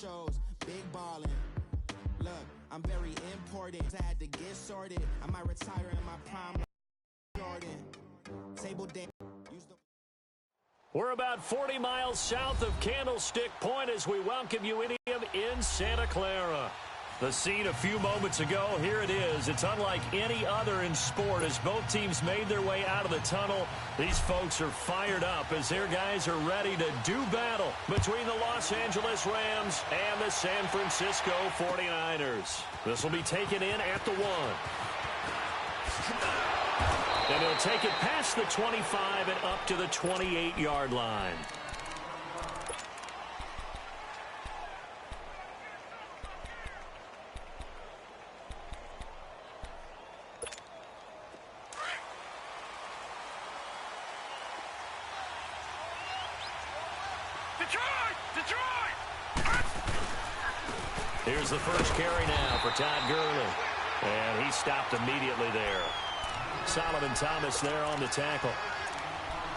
shows, big ballin'. Look, I'm very important. I had to get sorted. I might retire in my prime. Jordan. Table dance. We're about 40 miles south of Candlestick Point as we welcome you in Santa Clara. The scene a few moments ago, here it is. It's unlike any other in sport as both teams made their way out of the tunnel. These folks are fired up as their guys are ready to do battle between the Los Angeles Rams and the San Francisco 49ers. This will be taken in at the 1. And he'll take it past the 25 and up to the 28-yard line. Here's the first carry now for Todd Gurley. And he stopped immediately there. Solomon Thomas there on the tackle.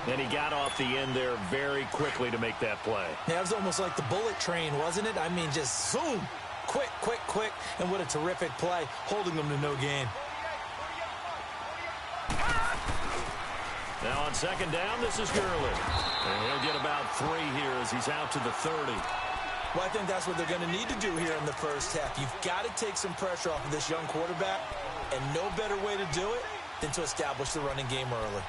And he got off the end there very quickly to make that play. Yeah, it was almost like the bullet train, wasn't it? I mean, just zoom. Quick, quick, quick. And what a terrific play, holding them to no gain. Now on second down, this is Gurley. And he'll get about 3 here as he's out to the 30. Well, I think that's what they're going to need to do here in the first half. You've got to take some pressure off of this young quarterback, and no better way to do it than to establish the running game early.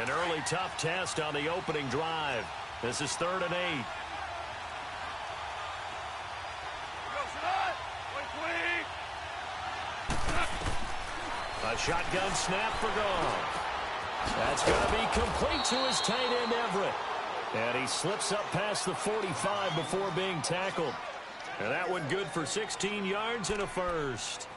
An early tough test on the opening drive. This is 3rd and 8. A shotgun snap for Goff. That's going to be complete to his tight end, Everett. And he slips up past the 45 before being tackled. And that one good for 16 yards and a first.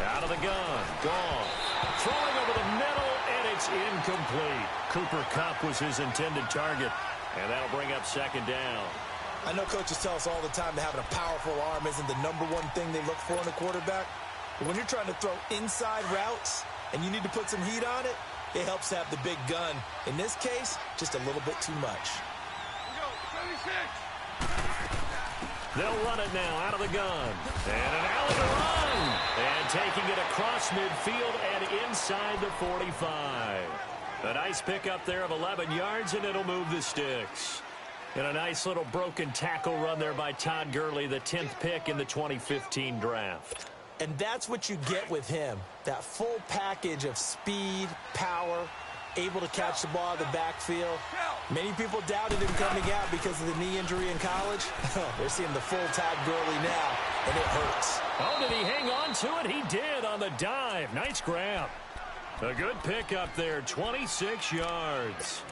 Out of the gun, Goff. Throwing over the middle, and it's incomplete. Cooper Kupp was his intended target, and that'll bring up second down. I know coaches tell us all the time that having a powerful arm isn't the #1 thing they look for in a quarterback. But when you're trying to throw inside routes and you need to put some heat on it, it helps to have the big gun. In this case, just a little bit too much. They'll run it now out of the gun. And an alley to run. And taking it across midfield and inside the 45. A nice pickup there of 11 yards, and it'll move the sticks. And a nice little broken tackle run there by Todd Gurley, the 10th pick in the 2015 draft. And that's what you get with him. That full package of speed, power, able to catch the ball out of the backfield. Many people doubted him coming out because of the knee injury in college. They're seeing the full Todd Gurley now, and it hurts. Oh, did he hang on to it? He did on the dive. Nice grab. A good pickup there, 26 yards.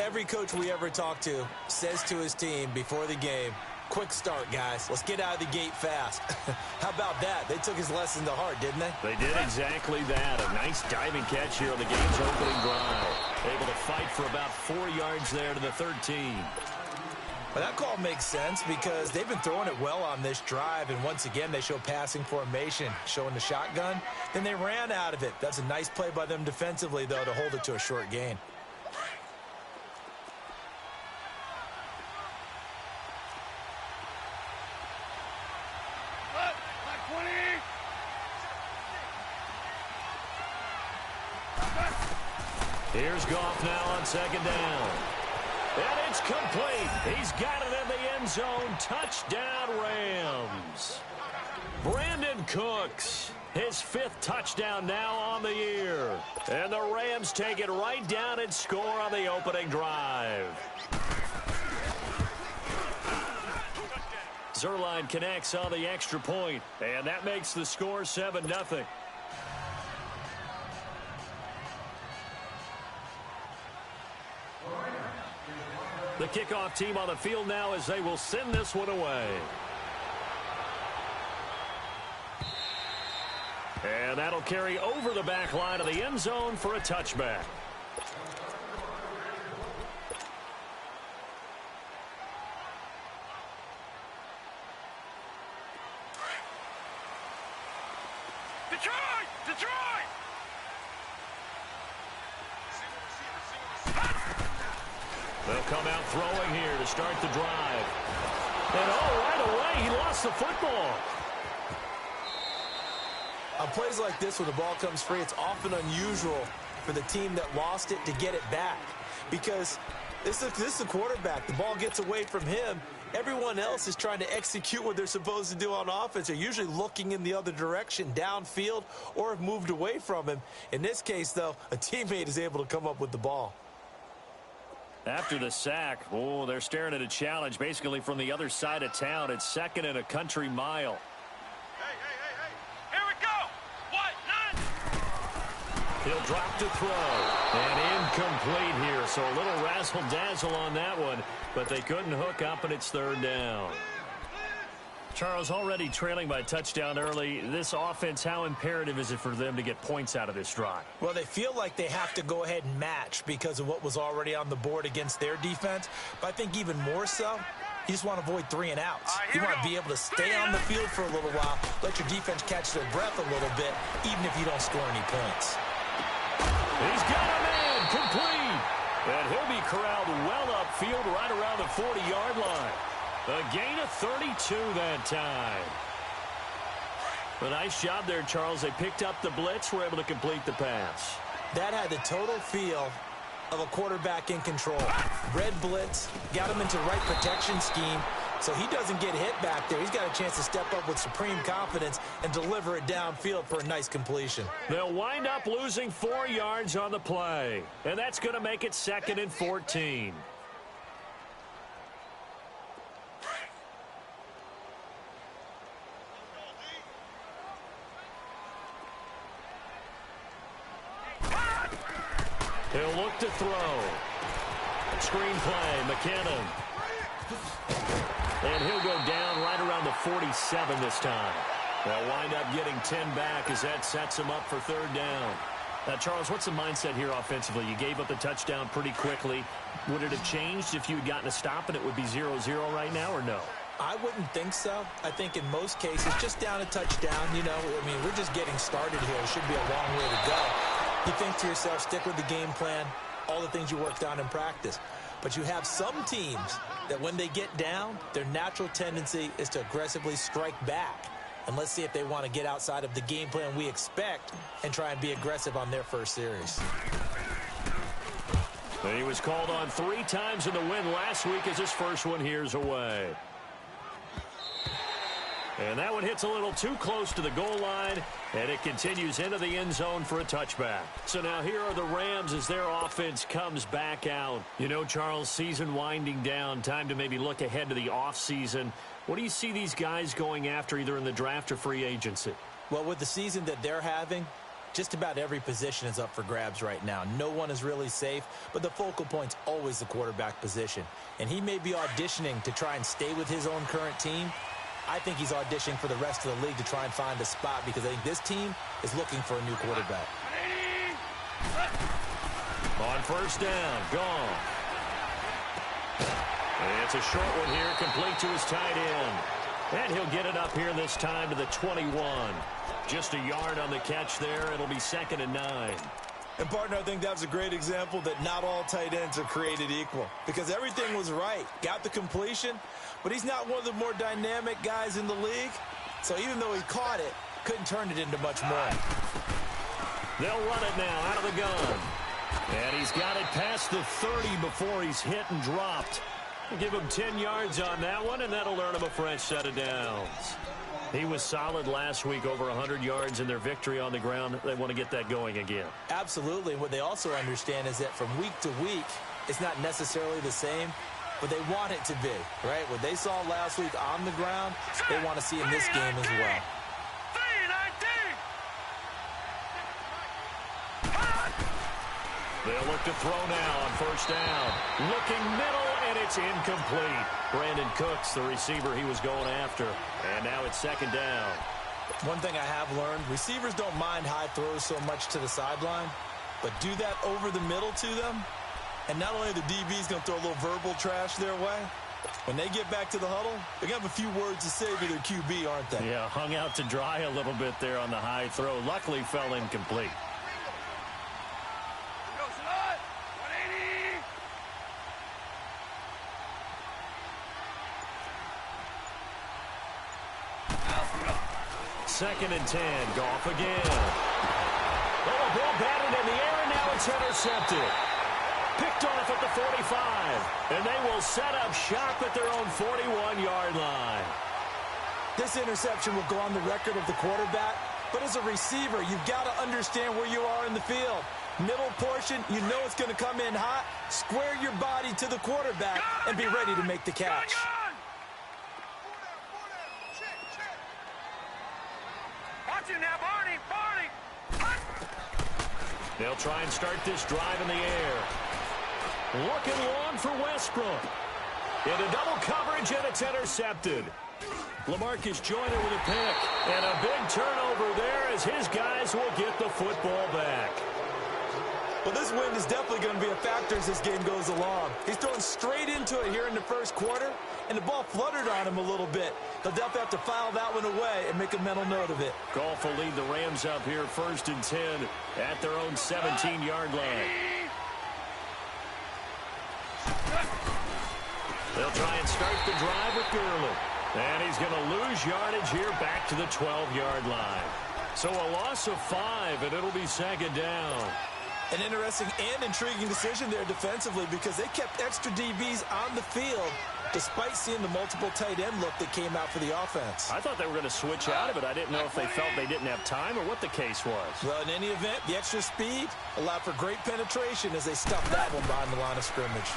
Every coach we ever talk to says to his team before the game, quick start, guys. Let's get out of the gate fast. How about that? They took his lesson to heart, didn't they? They did exactly that. A nice diving catch here on the game's opening drive. Able to fight for about 4 yards there to the 13. Well, that call makes sense because they've been throwing it well on this drive, and once again they show passing formation, showing the shotgun. Then they ran out of it. That's a nice play by them defensively, though, to hold it to a short gain. Here's Goff now on second down. And it's complete. He's got it in the end zone. Touchdown, Rams. Brandon Cooks, his 5th touchdown now on the year. And the Rams take it right down and score on the opening drive. Zuerlein connects on the extra point, and that makes the score 7-0. The kickoff team on the field now as they will send this one away. And that'll carry over the back line of the end zone for a touchback. Detroit! Detroit! They'll come out throwing here to start the drive. And right away, he lost the football. On plays like this where the ball comes free, it's often unusual for the team that lost it to get it back. Because this is a quarterback. The ball gets away from him. Everyone else is trying to execute what they're supposed to do on offense. They're usually looking in the other direction, downfield, or have moved away from him. In this case, though, a teammate is able to come up with the ball. After the sack, they're staring at a challenge basically from the other side of town. It's second and a country mile. Here we go! What? None! He'll drop to throw. And incomplete here, so a little razzle-dazzle on that one, but they couldn't hook up, and it's third down. Charles, already trailing by a touchdown early. This offense, how imperative is it for them to get points out of this drive? Well, they feel like they have to go ahead and match because of what was already on the board against their defense. But I think even more so, you just want to avoid 3 and outs. You want to be able to stay on the field for a little while, let your defense catch their breath a little bit, even if you don't score any points. He's got a man complete. And he'll be corralled well upfield right around the 40-yard line. A gain of 32 that time. A nice job there, Charles. They picked up the blitz, were able to complete the pass. That had the total feel of a quarterback in control. Red blitz, got him into the right protection scheme, so he doesn't get hit back there. He's got a chance to step up with supreme confidence and deliver it downfield for a nice completion. They'll wind up losing 4 yards on the play, and that's going to make it second and 14. He'll look to throw. Screen play, McKinnon. And he'll go down right around the 47 this time. They'll wind up getting 10 back as that sets them up for third down. Now, Charles, what's the mindset here offensively? You gave up the touchdown pretty quickly. Would it have changed if you had gotten a stop and it would be 0-0 right now, or no? I wouldn't think so. I think in most cases, just down a touchdown, I mean, we're just getting started here. It should be a long way to go. You think to yourself, stick with the game plan, all the things you worked on in practice. But you have some teams that when they get down, their natural tendency is to aggressively strike back. And let's see if they want to get outside of the game plan we expect and try and be aggressive on their first series. He was called on 3 times in the win last week as his first one here's away. And that one hits a little too close to the goal line, and it continues into the end zone for a touchback. So now here are the Rams as their offense comes back out. Charles, season winding down, time to maybe look ahead to the offseason. What do you see these guys going after either in the draft or free agency? Well, with the season that they're having, just about every position is up for grabs right now. No one is really safe, but the focal point's always the quarterback position. And he may be auditioning to try and stay with his own current team. I think he's auditioning for the rest of the league to try and find a spot because I think this team is looking for a new quarterback. On first down, gone. And it's a short one here, complete to his tight end. And he'll get it up here this time to the 21. Just a yard on the catch there. It'll be second and 9. And, partner, I think that's a great example that not all tight ends are created equal because everything was right. Got the completion, but he's not one of the more dynamic guys in the league. So even though he caught it, couldn't turn it into much more. They'll run it now out of the gun. And he's got it past the 30 before he's hit and dropped. We'll give him 10 yards on that one, and that'll earn him a fresh set of downs. He was solid last week, over 100 yards in their victory on the ground. They want to get that going again. Absolutely. And what they also understand is that from week to week, it's not necessarily the same, but they want it to be, right? What they saw last week on the ground, they want to see in this game as well. They'll look to throw now on first down. Looking middle, and it's incomplete. Brandon Cooks, the receiver he was going after. And now it's second down. One thing I have learned, receivers don't mind high throws so much to the sideline, but do that over the middle to them, and not only are the DBs going to throw a little verbal trash their way, when they get back to the huddle, they're going to have a few words to say to their QB, aren't they? Yeah, hung out to dry a little bit there on the high throw. Luckily fell incomplete. Go, Salad. 180. 2nd and 10. Goff again. Oh, a ball batted in the air, and now it's intercepted. Picked off at the 45. And they will set up shop at their own 41-yard line. This interception will go on the record of the quarterback, but as a receiver, you've got to understand where you are in the field. Middle portion, you know it's going to come in hot. Square your body to the quarterback and be ready to make the catch. Watch it now, Barney. Barney. They'll try and start this drive in the air. Looking long for Westbrook. Into double coverage, and it's intercepted. LaMarcus Joyner with a pick. And a big turnover there as his guys will get the football back. Well, this win is definitely going to be a factor as this game goes along. He's throwing straight into it here in the first quarter, and the ball fluttered on him a little bit. They'll definitely have to file that one away and make a mental note of it. Goff will lead the Rams up here 1st and 10 at their own 17-yard line. They'll try and start the drive with Gurley. And he's going to lose yardage here back to the 12-yard line. So a loss of 5, and it'll be 2nd down. An interesting and intriguing decision there defensively because they kept extra DBs on the field despite seeing the multiple tight end look that came out for the offense. I thought they were going to switch out of it. I didn't know if they felt they didn't have time or what the case was. Well, in any event, the extra speed allowed for great penetration as they stuffed that one behind the line of scrimmage.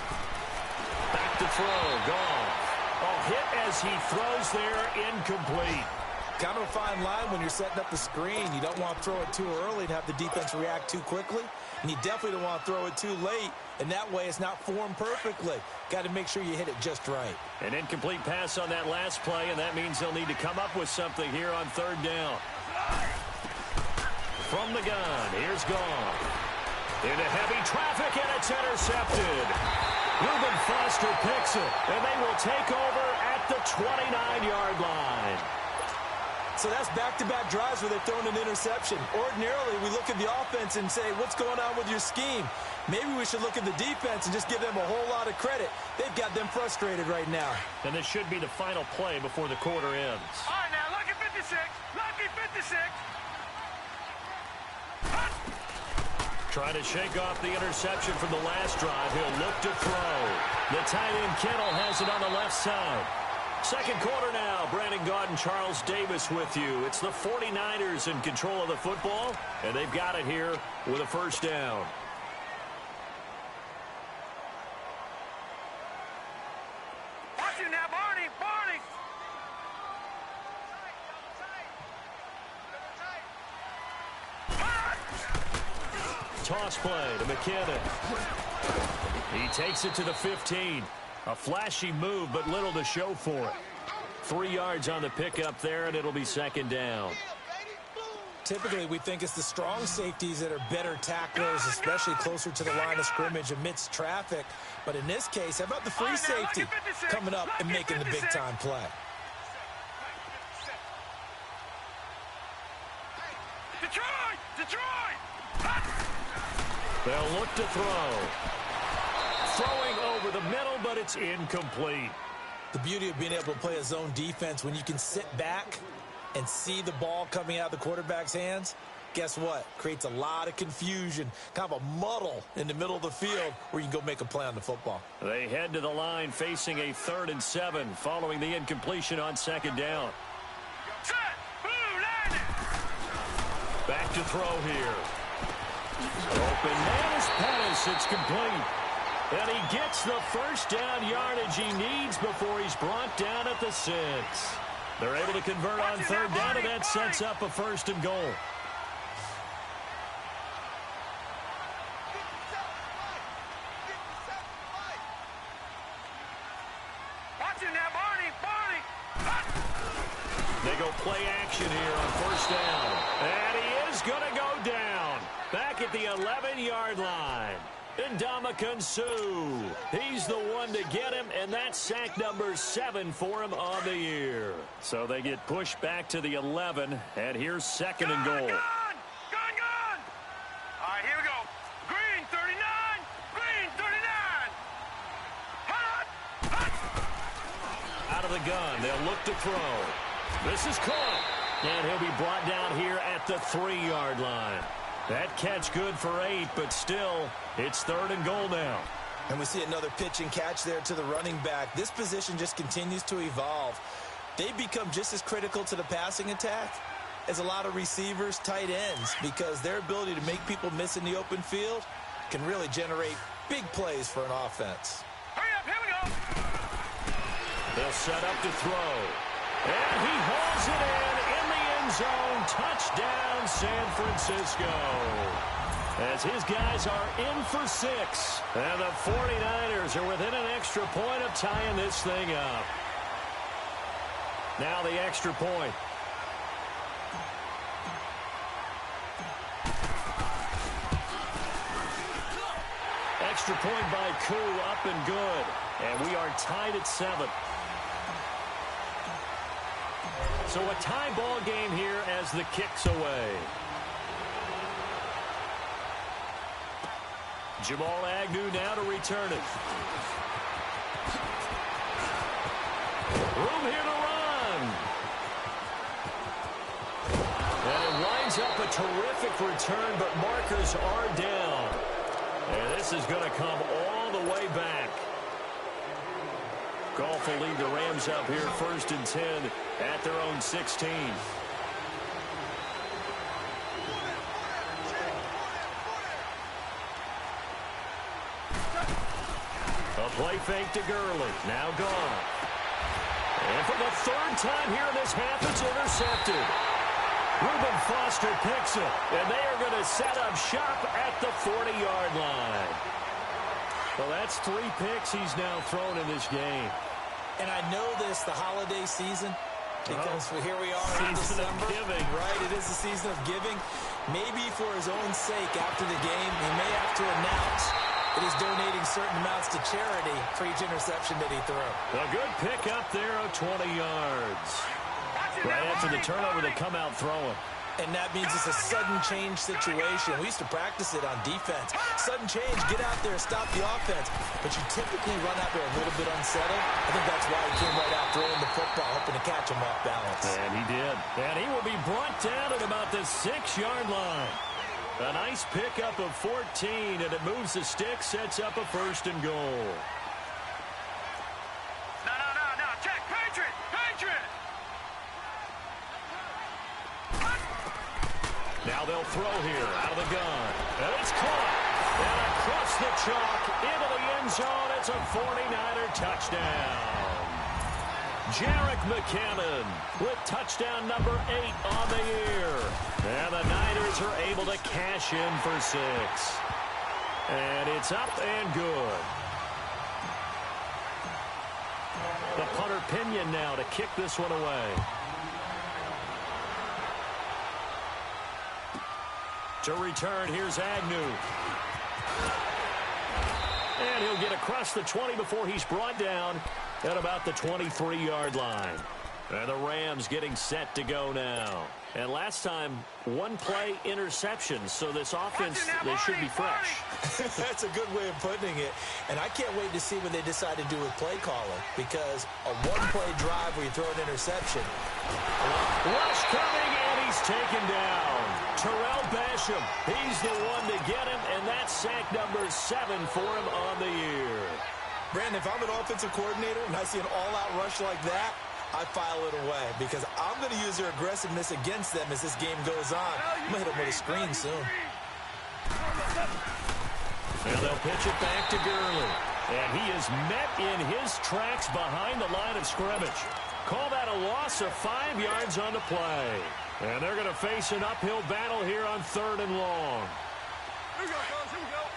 Back to throw. Goff. Oh, hit as he throws there, incomplete. Kind of a fine line when you're setting up the screen. You don't want to throw it too early and have the defense react too quickly. And you definitely don't want to throw it too late. And that way it's not formed perfectly. Got to make sure you hit it just right. An incomplete pass on that last play, and that means they'll need to come up with something here on 3rd down. From the gun, here's Goff. Into heavy traffic, and it's intercepted. Reuben Foster picks it, and they will take over at the 29-yard line. So that's back-to-back drives where they've thrown an interception. Ordinarily, we look at the offense and say, what's going on with your scheme? Maybe we should look at the defense and just give them a whole lot of credit. They've got them frustrated right now. And this should be the final play before the quarter ends. All right, now, lucky 56. Lucky 56. Trying to shake off the interception from the last drive. He'll look to throw. The tight end Kittle has it on the left side. 2nd quarter now. Brandon Gaudin, Charles Davis with you. It's the 49ers in control of the football, and they've got it here with a 1st down. Watch it now, Barney. Barney. Toss play to McKinnon. He takes it to the 15. A flashy move, but little to show for it. 3 yards on the pickup there, and it'll be 2nd down. Typically, we think it's the strong safeties that are better tacklers, especially closer to the line of scrimmage amidst traffic. But in this case, how about the free safety coming up and making the big-time play? Detroit! Detroit! They'll look to throw. Throwing over the middle, but it's incomplete. The beauty of being able to play a zone defense when you can sit back and see the ball coming out of the quarterback's hands, guess what? Creates a lot of confusion, kind of a muddle in the middle of the field where you can go make a play on the football. They head to the line facing a 3rd and 7 following the incompletion on 2nd down. Set! Blue landing! Back to throw here. Open man is Pettis. It's complete. And he gets the 1st down yardage he needs before he's brought down at the 6. They're able to convert on 3rd down, and that sets up a 1st and goal. Watch it now, Barney. Barney! They go they'll play action here on first down. And he is going to go down. Back at the 11-yard line. Ndamukong Suh. He's the one to get him, and that's sack number 7 for him on the year. So they get pushed back to the 11, and here's second and goal. Gone! All right, here we go. Green, 39. Green, 39. Hot! Out of the gun, they'll look to throw. This is caught, and he'll be brought down here at the 3-yard line. That catch good for 8, but still, it's third and goal now. And we see another pitch and catch there to the running back. This position just continues to evolve. They become just as critical to the passing attack as a lot of receivers, tight ends, because their ability to make people miss in the open field can really generate big plays for an offense. Hurry up, here we go. They'll set up to throw. And he hauls it in the end zone. Touchdown, San Francisco. As his guys are in for 6. And the 49ers are within an extra point of tying this thing up. Now the extra point. Extra point by Koo, up and good. And we are tied at 7. So a tie ball game here as the kick's away. Jamal Agnew now to return it. Room here to run. And it winds up a terrific return, but markers are down. And this is going to come all the way back. Goff will lead the Rams up here first and 10 at their own 16. A play fake to Gurley. Now gone. And for the third time here in this half, it's intercepted. Reuben Foster picks it. And they are going to set up shop at the 40-yard line. Well, that's 3 picks he's now thrown in this game. And I know this, the holiday season, because here we are in Season of December. giving. Right, it is the season of giving. Maybe for his own sake after the game, he may have to announce that he's donating certain amounts to charity for each interception that he threw. A good pick up there of 20 yards. Right after the turnover, they come out throwing. And that means it's a sudden change situation. We used to practice it on defense. Sudden change, get out there, stop the offense. But you typically run out there a little bit unsettled. I think that's why he came right out throwing the football, hoping to catch him off balance. And he did. And he will be brought down at about the 6-yard line. A nice pickup of 14, and it moves the stick, sets up a first and goal. No. Check. Patriot. Now they'll throw here out of the gun. And it's caught. And across the chalk into the end zone. It's a 49er touchdown. Jerick McKinnon with touchdown number 8 on the year. And the Niners are able to cash in for 6. And it's up and good. The punter Pinion now to kick this one away. To return, here's Agnew. And he'll get across the 20 before he's brought down at about the 23-yard line. And the Rams getting set to go now. And last time, 1-play interception, so this offense, they should be fresh. That's a good way of putting it. And I can't wait to see what they decide to do with play calling, because a 1-play drive where you throw an interception. Rush coming, and he's taken down. Terrell Basham, he's the one to get him, and that's sack number 7 for him on the year. Brandon, if I'm an offensive coordinator and I see an all-out rush like that, I file it away, because I'm going to use their aggressiveness against them as this game goes on. I'm going to hit them with a screen soon. And they'll pitch it back to Gurley. And he is met in his tracks behind the line of scrimmage. Call that a loss of 5 yards on the play. And they're going to face an uphill battle here on 3rd and long. Here we go, fellas. Here we go.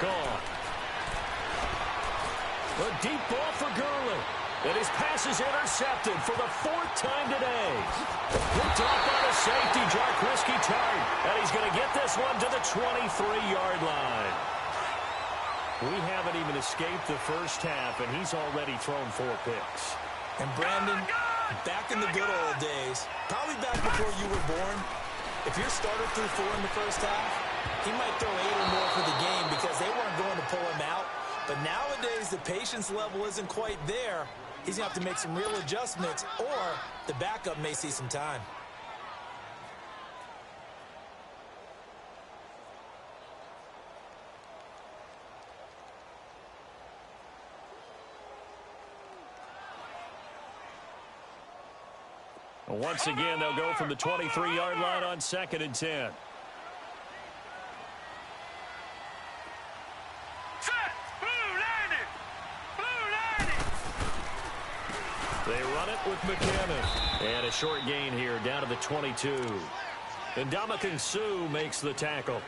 Gone. A deep ball for Gurley. And his pass is intercepted for the 4th time today. Picked off by the safety, Jaquiski Tartt. And he's going to get this one to the 23-yard line. We haven't even escaped the first half, and he's already thrown 4 picks. And Brandon, back in the good old days, probably back before you were born, if your starter threw 4 in the first half, he might throw 8 or more for the game because they weren't going to pull him out. But nowadays, the patience level isn't quite there. He's going to have to make some real adjustments, or the backup may see some time. Once again, they'll go from the 23-yard line on 2nd and 10. They run it with McKinnon. And a short gain here down to the 22. And Ndamukong Suh makes the tackle.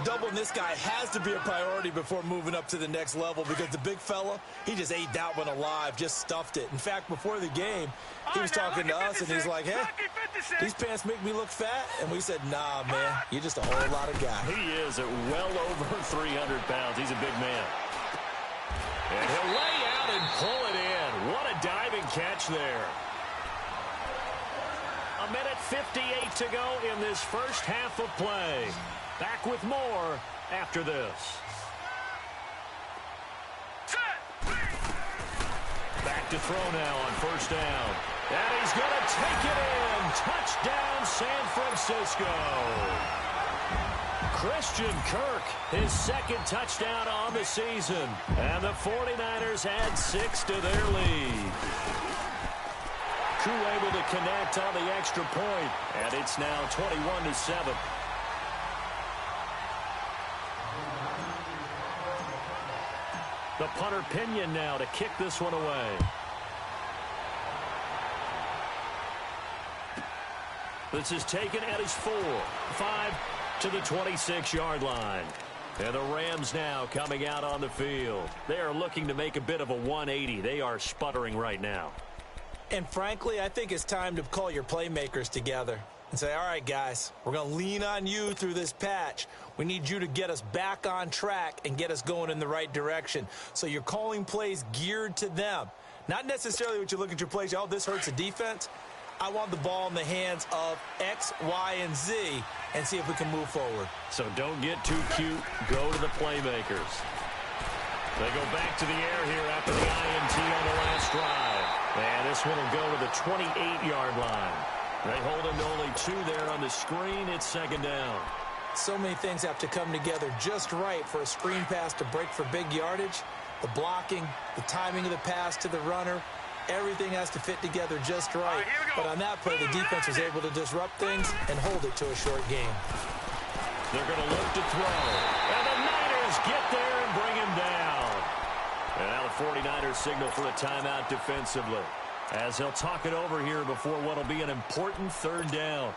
Doubling this guy has to be a priority before moving up to the next level because the big fella, he just ate that one alive, just stuffed it. In fact, before the game, he was talking to us, and he's like, hey, these pants make me look fat? And we said, nah, man, you're just a whole lot of guy. He is at well over 300 pounds. He's a big man. And he'll lay out and pull it in. What a diving catch there. 1:58 to go in this first half of play. Back with more after this. Back to throw now on 1st down. And he's going to take it in. Touchdown, San Francisco. Christian Kirk, his 2nd touchdown on the season. And the 49ers add 6 to their lead. Crew able to connect on the extra point. And it's now 21-7. The punter Pinion now to kick this one away. This is taken at his 5 to the 26-yard line. And the Rams now coming out on the field. They are looking to make a bit of a 180. They are sputtering right now. And frankly, I think it's time to call your playmakers together and say, all right, guys, we're going to lean on you through this patch. We need you to get us back on track and get us going in the right direction. So you're calling plays geared to them. Not necessarily what you look at your plays, oh, this hurts the defense. I want the ball in the hands of X, Y, and Z and see if we can move forward. So don't get too cute. Go to the playmakers. They go back to the air here after the INT on the last drive. And this one will go to the 28-yard line. They hold him to only 2 there on the screen. It's 2nd down. So many things have to come together just right for a screen pass to break for big yardage. The blocking, the timing of the pass to the runner, everything has to fit together just right. But on that play, the defense was able to disrupt things and hold it to a short game. They're going to look to throw. And the Niners get there and bring him down. And now the 49ers signal for a timeout defensively, as they'll talk it over here before what will be an important 3rd down.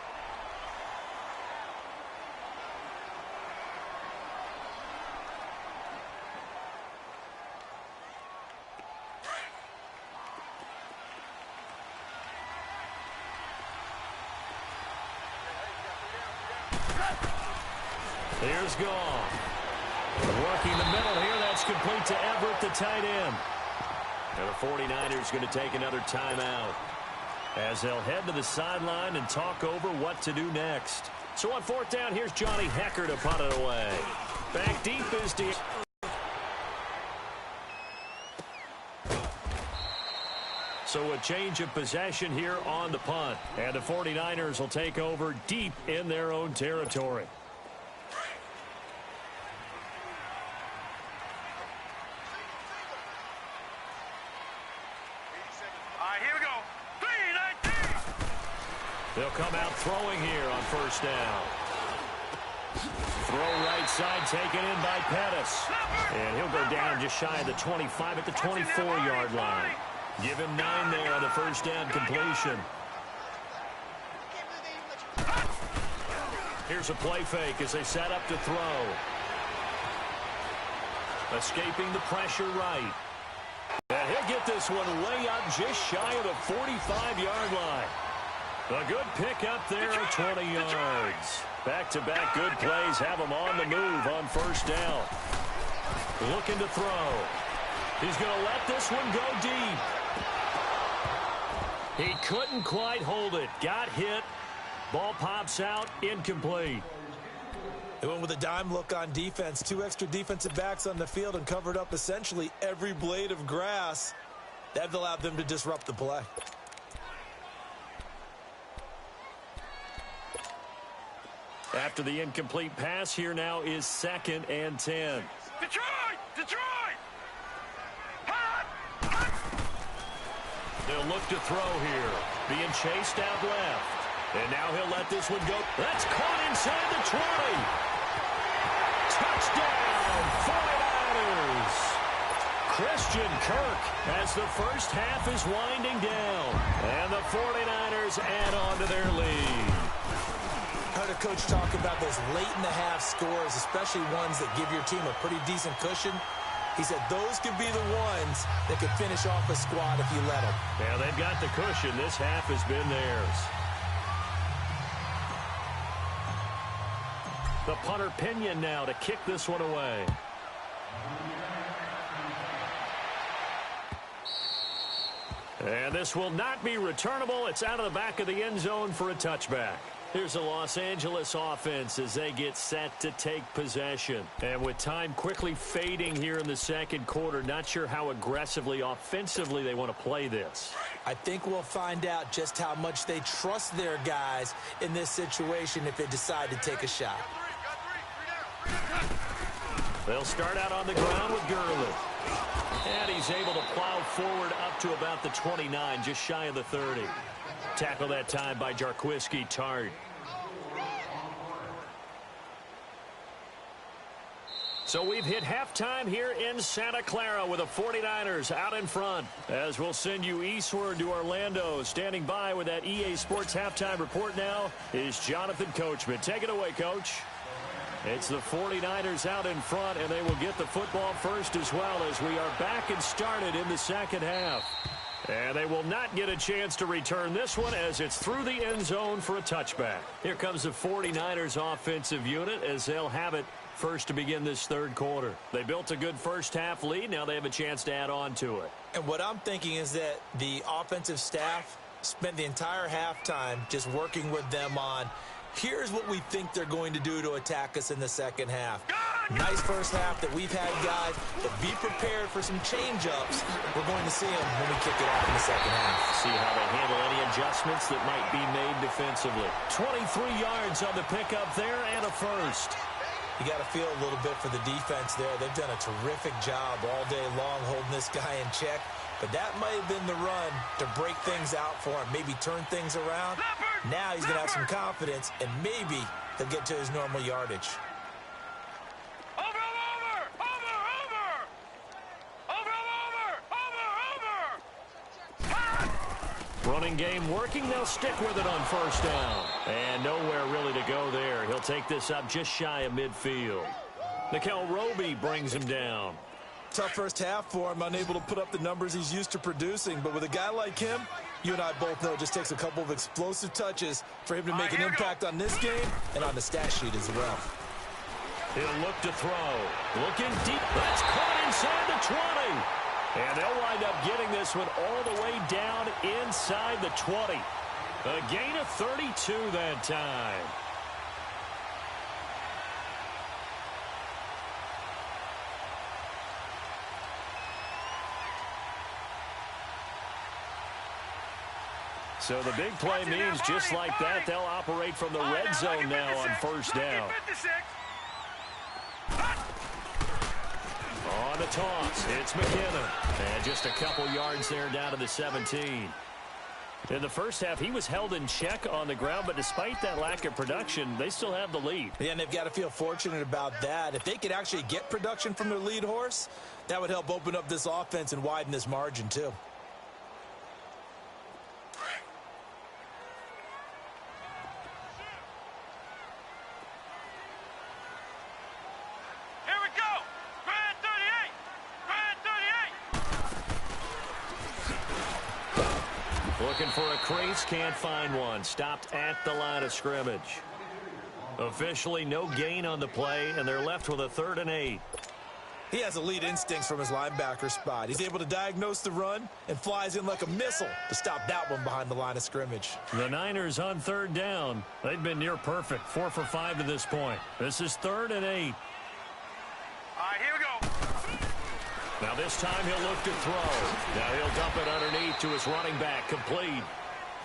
Here's Goff. Working the middle here. That's complete to Everett, the tight end. And the 49ers going to take another timeout as they'll head to the sideline and talk over what to do next. So on 4th down, here's Johnny Hekker to punt it away. Back deep is the... So a change of possession here on the punt. And the 49ers will take over deep in their own territory. They'll come out throwing here on 1st down. Throw right side taken in by Pettis. And he'll go down just shy of the 25 at the 24-yard line. Give him 9 there on the 1st down completion. Here's a play fake as they set up to throw. Escaping the pressure right. They get this one way up just shy of the 45-yard line. A good pick up there at 20 yards. Back-to-back good plays have him on the move on first down. Looking to throw. He's going to let this one go deep. He couldn't quite hold it. Got hit. Ball pops out. Incomplete. They went with a dime look on defense. 2 extra defensive backs on the field and covered up essentially every blade of grass. That allowed them to disrupt the play. After the incomplete pass, here now is 2nd and 10. Detroit! Detroit! Hot! They'll look to throw here. Being chased out left. And now he'll let this one go. That's caught inside the 20. Touchdown, 49ers. Christian Kirk as the first half is winding down. And the 49ers add on to their lead. Heard a coach talk about those late-in-the-half scores, especially ones that give your team a pretty decent cushion. He said those could be the ones that could finish off a squad if you let them. Yeah, they've got the cushion. This half has been theirs. The punter Pinion now to kick this one away. And this will not be returnable. It's out of the back of the end zone for a touchback. Here's the Los Angeles offense as they get set to take possession. And with time quickly fading here in the second quarter, not sure how aggressively, offensively they want to play this. I think we'll find out just how much they trust their guys in this situation if they decide to take a shot. They'll start out on the ground with Gurley. And he's able to plow forward up to about the 29, just shy of the 30. Tackle that time by Jarquiski Tart. So we've hit halftime here in Santa Clara with the 49ers out in front. As we'll send you eastward to Orlando. Standing by with that EA Sports halftime report now is Jonathan Coachman. Take it away, Coach. It's the 49ers out in front, and they will get the football first as well as we are back and started in the second half. And they will not get a chance to return this one as it's through the end zone for a touchback. Here comes the 49ers offensive unit as they'll have it first to begin this third quarter. They built a good first half lead. Now they have a chance to add on to it. And what I'm thinking is that the offensive staff spent the entire halftime just working with them on here's what we think they're going to do to attack us in the second half. Nice first half that we've had, guys, but be prepared for some change-ups. We're going to see them when we kick it off in the second half. See how they handle any adjustments that might be made defensively. 23 yards on the pickup there and a first. You got to feel a little bit for the defense there. They've done a terrific job all day long holding this guy in check. But that might have been the run to break things out for him, maybe turn things around. Now he's going to have some confidence, and maybe he'll get to his normal yardage. Running game working. They'll stick with it on first down. And nowhere really to go there. He'll take this up just shy of midfield. Nickel Roby brings him down. Tough first half for him, unable to put up the numbers he's used to producing. But with a guy like him, you and I both know it just takes a couple of explosive touches for him to make an impact on this game and on the stat sheet as well. He'll look to throw. Looking deep. That's caught inside the 20. And they'll wind up getting this one all the way down inside the 20. A gain of 32 that time. So the big play means just like that, they'll operate from the red zone now on first down. On the toss, it's McKinnon. And just a couple yards there down to the 17. In the first half, he was held in check on the ground, but despite that lack of production, they still have the lead. Yeah, and they've got to feel fortunate about that. If they could actually get production from their lead horse, that would help open up this offense and widen this margin too. Looking for a crease, can't find one. Stopped at the line of scrimmage. Officially no gain on the play, and they're left with a 3rd and 8. He has elite instincts from his linebacker spot. He's able to diagnose the run and flies in like a missile to stop that one behind the line of scrimmage. The Niners on 3rd down. They've been near perfect, 4 for 5 to this point. This is 3rd and 8. All right, here we go. Now this time he'll look to throw. Now he'll dump it underneath to his running back, complete.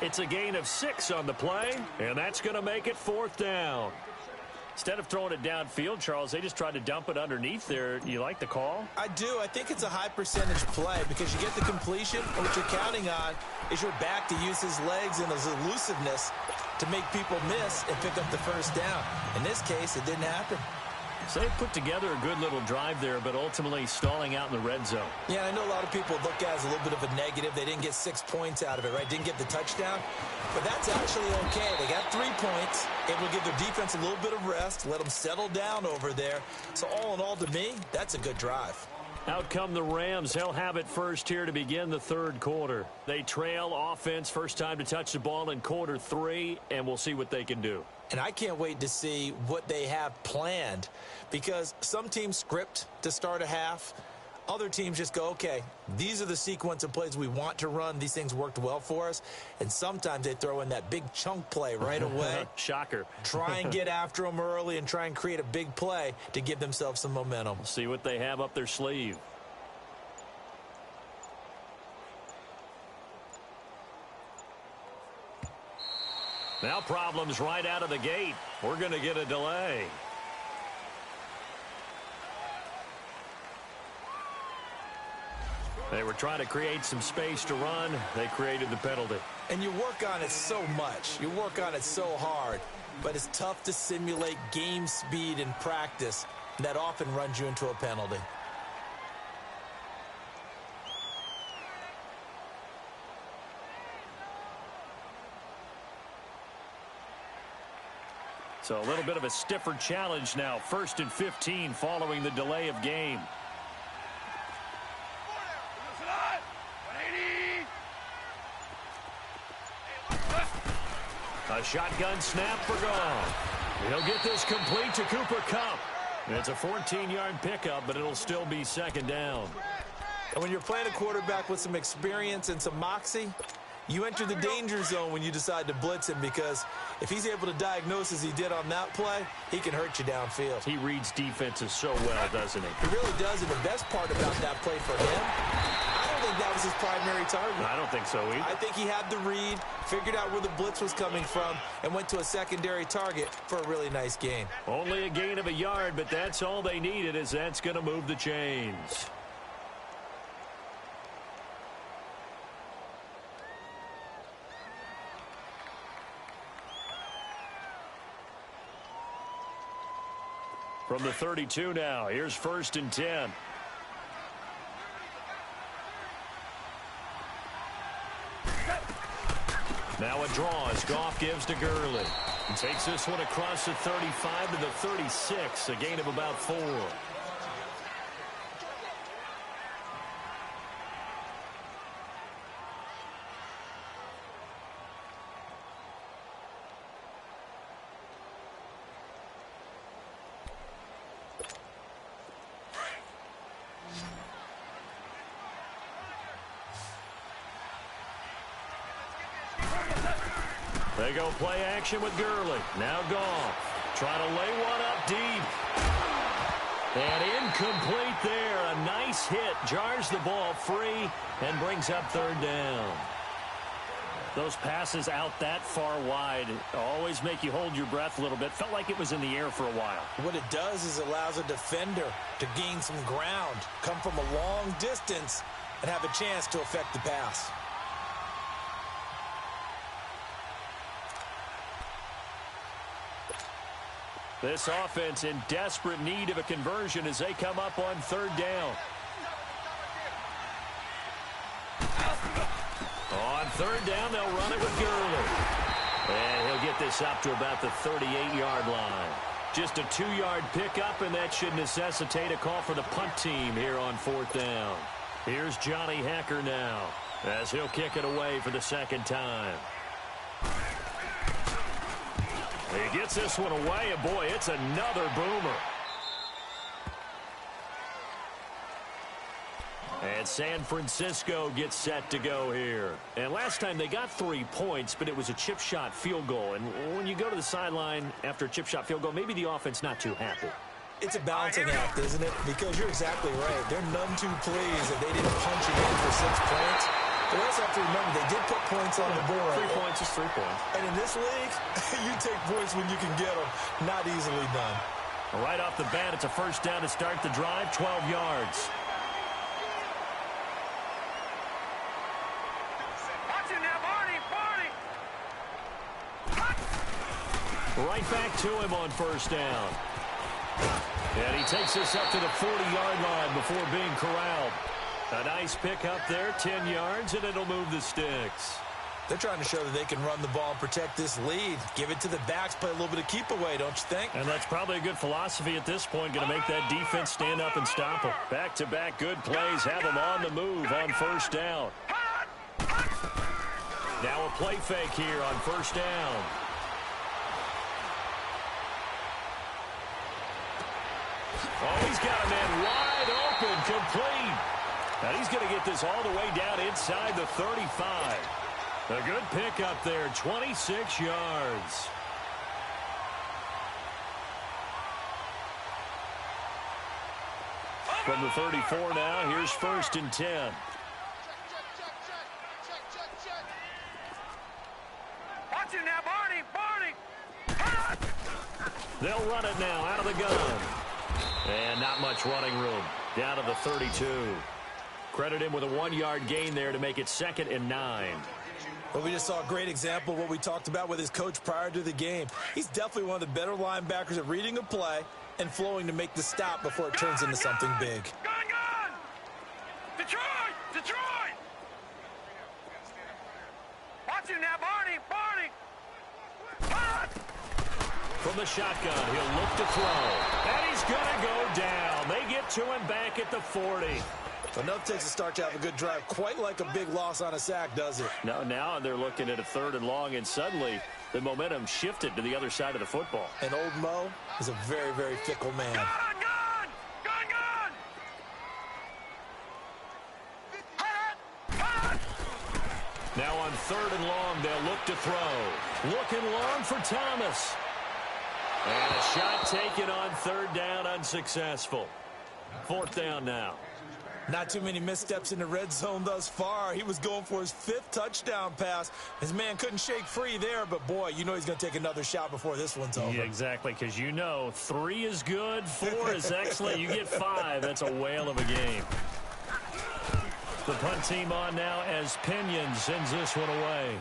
It's a gain of 6 on the play, and that's going to make it 4th down. Instead of throwing it downfield, Charles, they just tried to dump it underneath there. You like the call? I do. I think it's a high percentage play because you get the completion, and what you're counting on is your back to use his legs and his elusiveness to make people miss and pick up the 1st down. In this case, it didn't happen. So they put together a good little drive there, but ultimately stalling out in the red zone. Yeah, I know a lot of people look at it as a little bit of a negative. They didn't get 6 points out of it, right? Didn't get the touchdown. But that's actually okay. They got 3 points. Able to give their defense a little bit of rest, let them settle down over there. So all in all, to me, that's a good drive. Out come the Rams. They'll have it first here to begin the 3rd quarter. They trail offense, first time to touch the ball in quarter 3, and we'll see what they can do. And I can't wait to see what they have planned because some teams script to start a half. Other teams just go, okay, these are the sequence of plays we want to run. These things worked well for us. And sometimes they throw in that big chunk play right away. Shocker. Try and get after them early and try and create a big play to give themselves some momentum. See what they have up their sleeve. Now problems right out of the gate. We're going to get a delay. They were trying to create some space to run. They created the penalty. And you work on it so much. You work on it so hard. But it's tough to simulate game speed in practice. That often runs you into a penalty. So a little bit of a stiffer challenge now. 1st and 15 following the delay of game. A shotgun snap for Goff. He'll get this complete to Cooper Kupp. It's a 14-yard pickup, but it'll still be 2nd down. And when you're playing a quarterback with some experience and some moxie, you enter the danger zone when you decide to blitz him because if he's able to diagnose as he did on that play, he can hurt you downfield. He reads defenses so well, doesn't he? He really does, and the best part about that play for him, I don't think that was his primary target. I don't think so either. I think he had the read, figured out where the blitz was coming from, and went to a secondary target for a really nice gain. Only a gain of a yard, but that's all they needed, as that's going to move the chains. From the 32 now, here's 1st and 10. Now a draw as Goff gives to Gurley. He takes this one across the 35 to the 36, a gain of about 4. They go play action with Gurley. Now Goff. Trying to lay one up deep. And incomplete there. A nice hit. Jars the ball free and brings up 3rd down. Those passes out that far wide always make you hold your breath a little bit. Felt like it was in the air for a while. What it does is it allows a defender to gain some ground, come from a long distance, and have a chance to affect the pass. This offense in desperate need of a conversion as they come up on 3rd down. On 3rd down, they'll run it with Gurley. And he'll get this up to about the 38-yard line. Just a 2-yard pickup, and that should necessitate a call for the punt team here on 4th down. Here's Johnny Hekker now. as he'll kick it away for the second time. He gets this one away, and boy, it's another boomer. And San Francisco gets set to go here. And last time they got 3 points, but it was a chip shot field goal. And when you go to the sideline after a chip shot field goal, maybe the offense not too happy. It's a balancing act, isn't it? Because you're exactly right. They're none too pleased that they didn't punch it in for 6 points. But also have to remember, they did put points on the board. 3 points is 3 points. And in this league, you take points when you can get them. Not easily done. Right off the bat, it's a first down to start the drive, 12 yards. Right back to him on first down. And he takes this up to the 40-yard line before being corralled. A nice pick up there, 10 yards, and it'll move the sticks. They're trying to show that they can run the ball and protect this lead. Give it to the backs, play a little bit of keep away, don't you think? And that's probably a good philosophy at this point, going to make that defense stand up and stop them. Back-to-back good plays have them on the move on first down. Now a play fake here on first down. Oh, he's got a man wide open, complete. And he's going to get this all the way down inside the 35. A good pick up there, 26 yards. From the 34 now, here's first and 10. Watch it now, Barney. They'll run it now out of the gun. And not much running room. Down to the 32. Credit him with a 1-yard gain there to make it 2nd and 9. Well, we just saw a great example of what we talked about with his coach prior to the game. He's definitely one of the better linebackers at reading a play and flowing to make the stop before it turns into something big. Gun! Detroit! Watch it now, Barney! From the shotgun, he'll look to throw. And he's going to go down. They get to him back at the 40. Enough takes to start to have a good drive. Quite like a big loss on a sack, does it? No, now they're looking at a 3rd and long, and suddenly the momentum shifted to the other side of the football. And old Mo is a very, very fickle man. Gun! Now on 3rd and long, they'll look to throw. Looking long for Thomas. And a shot taken on 3rd down, unsuccessful. 4th down now. Not too many missteps in the red zone thus far. He was going for his 5th touchdown pass. His man couldn't shake free there, but boy, you know he's going to take another shot before this one's over. Yeah, exactly, because you know 3 is good, 4 is excellent. You get 5, that's a whale of a game. The punt team on now as Pinion sends this one away.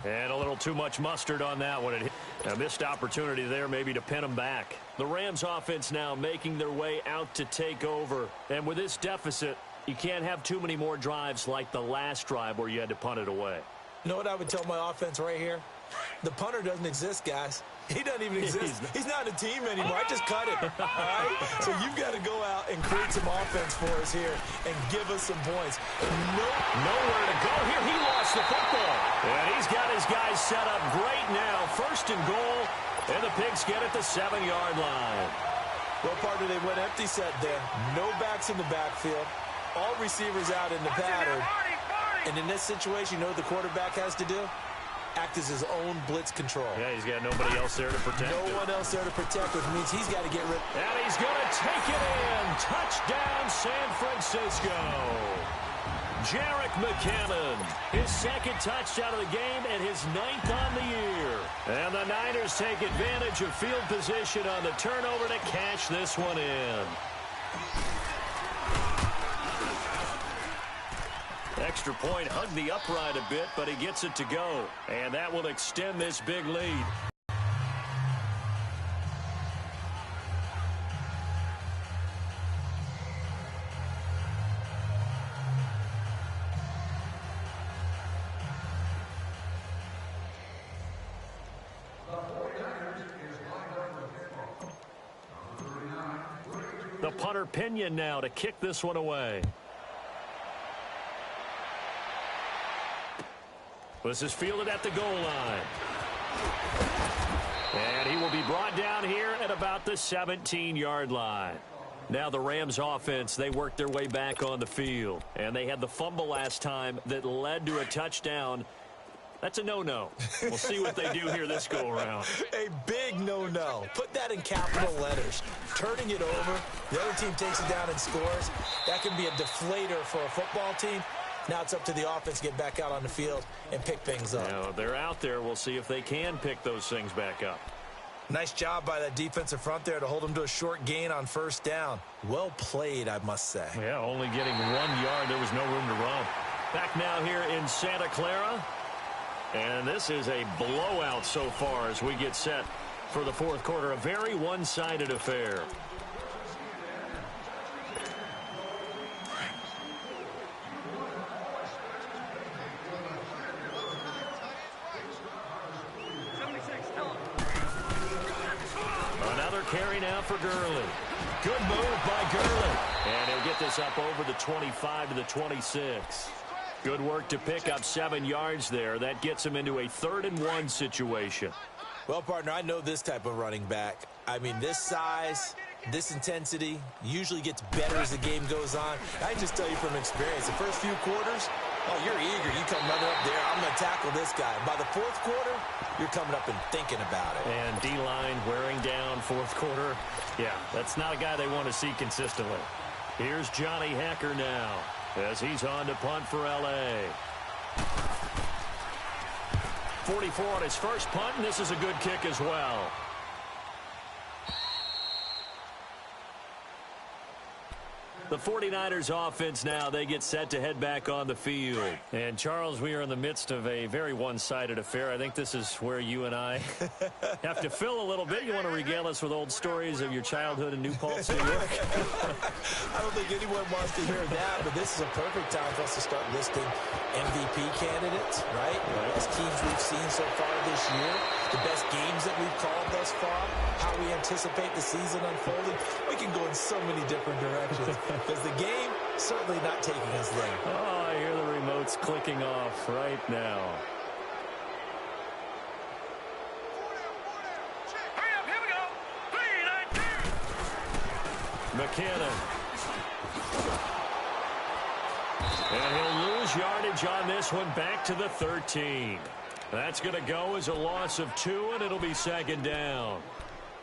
And a little too much mustard on that one. A missed opportunity there maybe to pin them back. The Rams offense now making their way out to take over. And with this deficit, you can't have too many more drives like the last drive where you had to punt it away. You know what I would tell my offense right here? The punter doesn't exist, guys. He doesn't even exist. He's not a team anymore. I just cut it. All right? So you've got to go out and create some offense for us here and give us some points. Nowhere to go here. He lost the football. And he's got his guys set up great now. 1st and goal. And the Pigs get at the 7-yard line. Well, partner, they went empty set there. No backs in the backfield. All receivers out in the pattern. And in this situation, you know what the quarterback has to do? Act as his own blitz control. Yeah, he's got nobody else there to protect him. No one else there to protect, which means he's got to get rid. And he's going to take it in. Touchdown, San Francisco. Jarek McCammon, his 2nd touchdown of the game and his 9th on the year. And the Niners take advantage of field position on the turnover to cash this one in. Extra point, hugged the upright a bit, but he gets it to go. And that will extend this big lead. The punter Pinion now to kick this one away. This is fielded at the goal line. And he will be brought down here at about the 17-yard line. Now the Rams offense, they worked their way back on the field. And they had the fumble last time that led to a touchdown. That's a no-no. We'll see what they do here this go-around. A big no-no. Put that in capital letters. Turning it over, the other team takes it down and scores. That can be a deflator for a football team. Now it's up to the offense to get back out on the field and pick things up. Now, they're out there. We'll see if they can pick those things back up. Nice job by that defensive front there to hold them to a short gain on first down. Well played, I must say. Yeah, only getting 1 yard. There was no room to run. Back now here in Santa Clara. And this is a blowout so far as we get set for the fourth quarter. A very one-sided affair. Another carry now for Gurley. Good move by Gurley. And he'll get this up over the 25 to the 26. Good work to pick up 7 yards there. That gets him into a 3rd-and-1 situation. Well, partner, I know this type of running back. I mean, this size, this intensity usually gets better as the game goes on. I can just tell you from experience, the first few quarters, oh, you're eager. You come running up there, I'm going to tackle this guy. By the fourth quarter, you're coming up and thinking about it. And D-line wearing down fourth quarter. Yeah, that's not a guy they want to see consistently. Here's Johnny Hacker now as he's on to punt for L.A. 44 on his first punt, and this is a good kick as well. The 49ers offense now, they get set to head back on the field. And, Charles, we are in the midst of a very one-sided affair. I think this is where you and I have to fill a little bit. You want to regale us with old stories of your childhood in New Paltz, New York? I don't think anyone wants to hear that, but this is a perfect time for us to start listing MVP candidates, right? Best teams we've seen so far this year, the best games that we've called thus far, how we anticipate the season unfolding. We can go in so many different directions. Because the game certainly not taking us there. Oh, I hear the remotes clicking off right now. Hurry up, here we go. 3, 9, 2. McKinnon. And he'll lose yardage on this one back to the 13. That's going to go as a loss of 2, and it'll be 2nd down.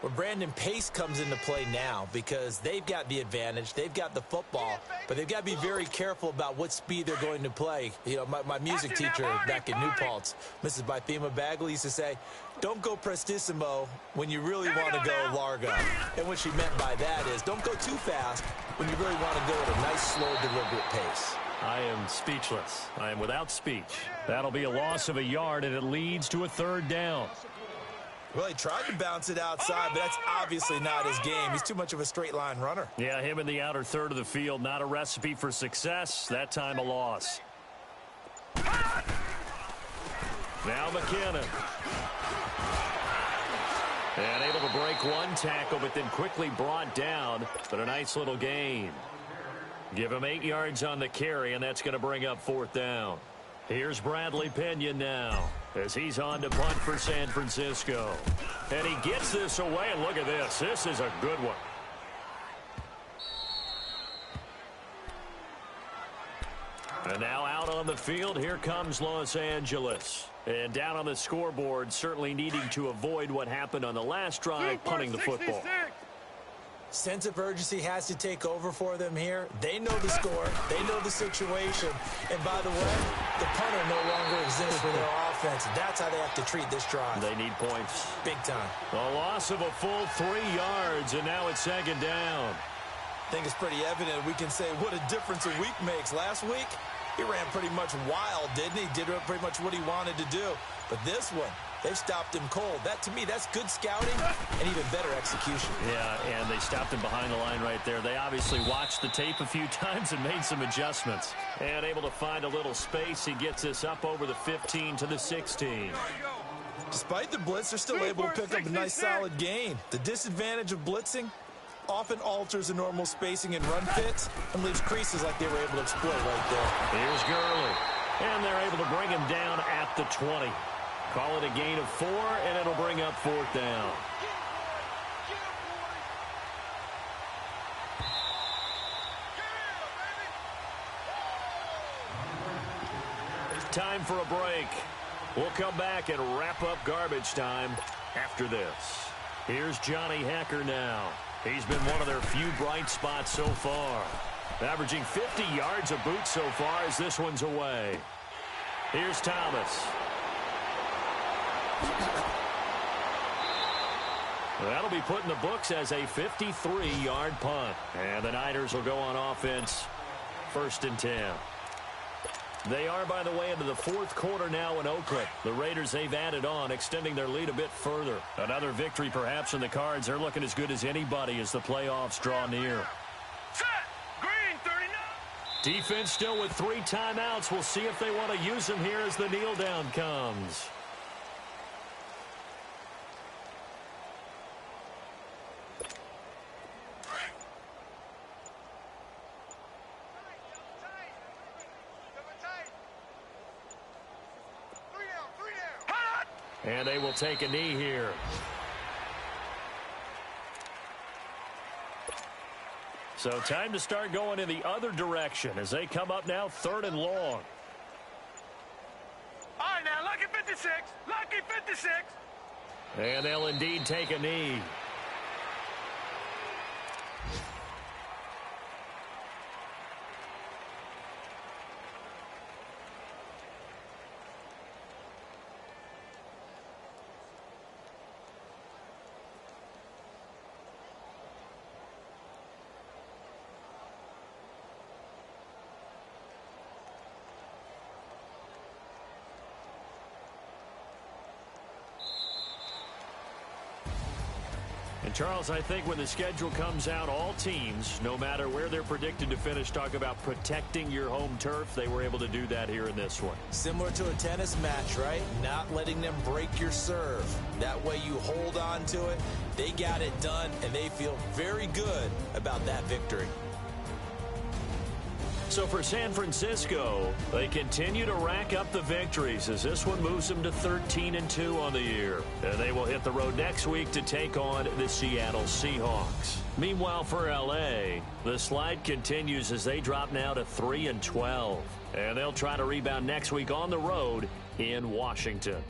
Well, Brandon, pace comes into play now because they've got the advantage. They've got the football, but they've got to be very careful about what speed they're going to play. You know, my music teacher back in New Paltz, Mrs. Bythema Bagley, used to say, don't go prestissimo when you really want to go largo. And what she meant by that is don't go too fast when you really want to go at a nice, slow, deliberate pace. I am speechless. I am without speech. That'll be a loss of a yard, and it leads to a 3rd down. Well, he tried to bounce it outside, but that's obviously not his game. He's too much of a straight-line runner. Yeah, him in the outer third of the field, not a recipe for success. That time a loss. Now McKinnon. And able to break one tackle, but then quickly brought down. But a nice little gain. Give him 8 yards on the carry, and that's going to bring up 4th down. Here's Bradley Pinion now as he's on to punt for San Francisco. And he gets this away, and look at this. This is a good one. And now out on the field, here comes Los Angeles. And down on the scoreboard, certainly needing to avoid what happened on the last drive, punting the football. Sense of urgency has to take over for them here. They know the score. They know the situation. And by the way, the punter no longer exists for their offense. That's how they have to treat this drive. They need points. Big time. A loss of a full 3 yards, and now it's 2nd down. I think it's pretty evident. We can say what a difference a week makes. Last week, he ran pretty much wild, didn't he? Did pretty much what he wanted to do. But this one, they've stopped him cold. That, to me, that's good scouting and even better execution. Yeah, and they stopped him behind the line right there. They obviously watched the tape a few times and made some adjustments. And able to find a little space. He gets us up over the 15 to the 16. Despite the blitz, they're still able to pick up a nice solid gain. The disadvantage of blitzing often alters the normal spacing and run fits and leaves creases like they were able to exploit right there. Here's Gurley. And they're able to bring him down at the 20. Call it a gain of 4, and it'll bring up 4th down. Time for a break. We'll come back and wrap up garbage time after this. Here's Johnny Hekker now. He's been one of their few bright spots so far. Averaging 50 yards a boot so far as this one's away. Here's Thomas. That'll be put in the books as a 53-yard punt. And the Niners will go on offense. 1st and 10. They are, by the way, into the 4th quarter now in Oakland. The Raiders, they've added on, extending their lead a bit further. Another victory perhaps in the cards. They're looking as good as anybody as the playoffs draw near. Set. Green 39. Defense still with 3 timeouts. We'll see if they want to use them here as the kneel down comes. And they will take a knee here. So time to start going in the other direction as they come up now 3rd and long. All right, now, lucky 56. Lucky 56. And they'll indeed take a knee. And, Charles, I think when the schedule comes out, all teams, no matter where they're predicted to finish, talk about protecting your home turf. They were able to do that here in this one. Similar to a tennis match, right? Not letting them break your serve. That way you hold on to it. They got it done, and they feel very good about that victory. So for San Francisco, they continue to rack up the victories as this one moves them to 13-2 on the year. And they will hit the road next week to take on the Seattle Seahawks. Meanwhile, for L.A., the slide continues as they drop now to 3-12. And they'll try to rebound next week on the road in Washington.